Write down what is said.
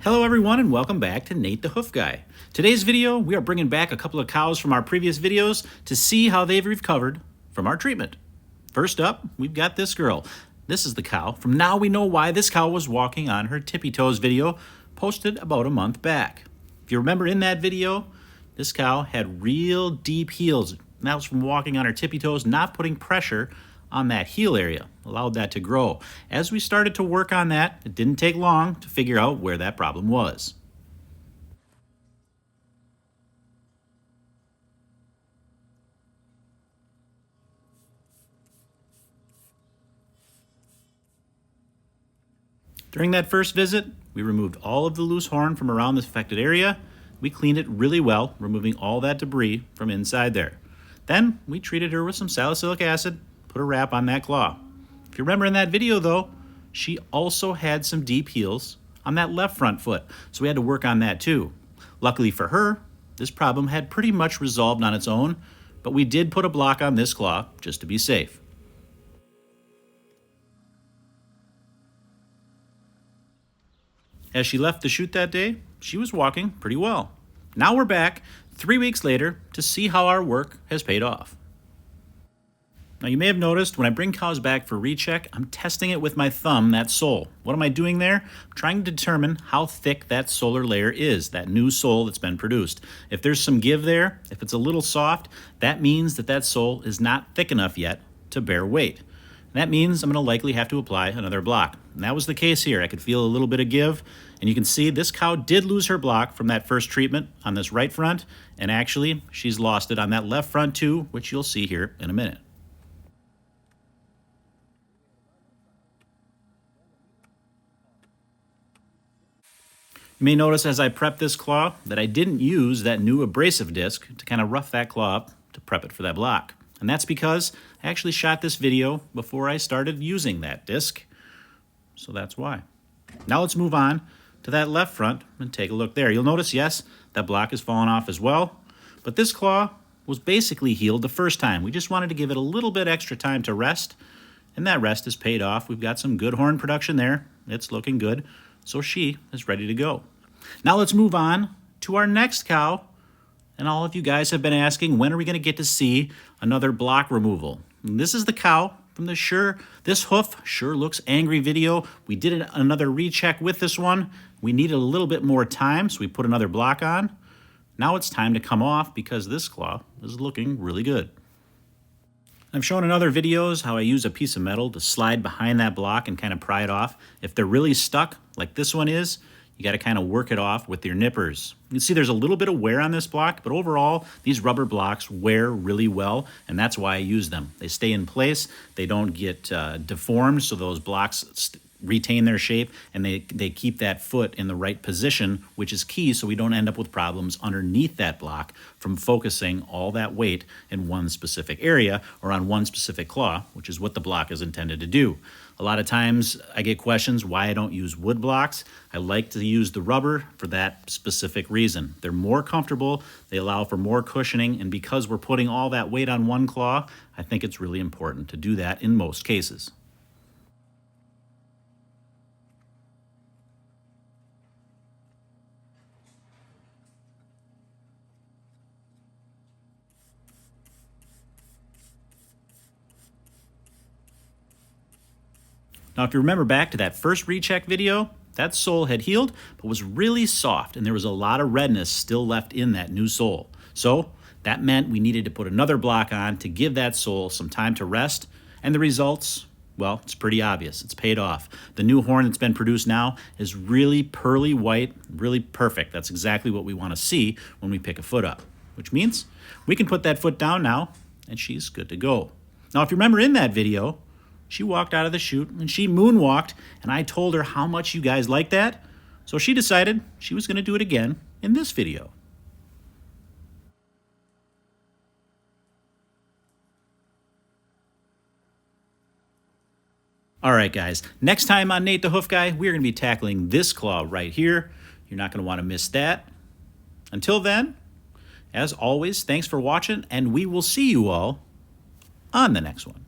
Hello everyone and welcome back to Nate the Hoof Guy. Today's video, we are bringing back a couple of cows from our previous videos to see how they've recovered from our treatment. First up, we've got this girl. This is the cow from Now We Know Why This Cow Was Walking on Her Tippy Toes video, posted about a month back. If you remember in that video, this cow had real deep heels. And that was from walking on her tippy toes, not putting pressure on that heel area, allowed that to grow. As we started to work on that, it didn't take long to figure out where that problem was. During that first visit, we removed all of the loose horn from around the affected area. We cleaned it really well, removing all that debris from inside there. Then we treated her with some salicylic acid, put a wrap on that claw. If you remember in that video though, she also had some deep heels on that left front foot, so we had to work on that too. Luckily for her, this problem had pretty much resolved on its own, but we did put a block on this claw just to be safe. As she left the chute that day, she was walking pretty well. Now we're back 3 weeks later to see how our work has paid off. Now you may have noticed when I bring cows back for recheck, I'm testing it with my thumb, that sole. What am I doing there? I'm trying to determine how thick that solar layer is, that new sole that's been produced. If there's some give there, if it's a little soft, that means that that sole is not thick enough yet to bear weight. And that means I'm going to likely have to apply another block. And that was the case here. I could feel a little bit of give, and you can see this cow did lose her block from that first treatment on this right front, and actually she's lost it on that left front too, which you'll see here in a minute. You may notice as I prep this claw that I didn't use that new abrasive disc to kind of rough that claw up to prep it for that block. And that's because I actually shot this video before I started using that disc. So that's why. Now let's move on to that left front and take a look there. You'll notice, yes, that block has fallen off as well. But this claw was basically healed the first time. We just wanted to give it a little bit extra time to rest. And that rest is paid off. We've got some good horn production there. It's looking good. So she is ready to go. Now let's move on to our next cow. And all of you guys have been asking, when are we going to get to see another block removal? And this is the cow from the This Hoof Sure Looks Angry video. We did another recheck with this one. We needed a little bit more time, so we put another block on. Now it's time to come off because this claw is looking really good. I've shown in other videos how I use a piece of metal to slide behind that block and kind of pry it off. If they're really stuck, like this one is, you got to kind of work it off with your nippers. You can see there's a little bit of wear on this block, but overall, these rubber blocks wear really well, and that's why I use them. They stay in place, they don't get deformed, so those blocks retain their shape, and they keep that foot in the right position, which is key so we don't end up with problems underneath that block from focusing all that weight in one specific area or on one specific claw, which is what the block is intended to do. A lot of times I get questions why I don't use wood blocks. I like to use the rubber for that specific reason. They're more comfortable, they allow for more cushioning, and because we're putting all that weight on one claw, I think it's really important to do that in most cases. Now, if you remember back to that first recheck video, that sole had healed, but was really soft, and there was a lot of redness still left in that new sole. So that meant we needed to put another block on to give that sole some time to rest, and the results, well, it's pretty obvious. It's paid off. The new horn that's been produced now is really pearly white, really perfect. That's exactly what we want to see when we pick a foot up, which means we can put that foot down now, and she's good to go. Now, if you remember in that video, she walked out of the chute and she moonwalked, and I told her how much you guys like that. So she decided she was going to do it again in this video. All right, guys, next time on Nate the Hoof Guy, we're going to be tackling this claw right here. You're not going to want to miss that. Until then, as always, thanks for watching, and we will see you all on the next one.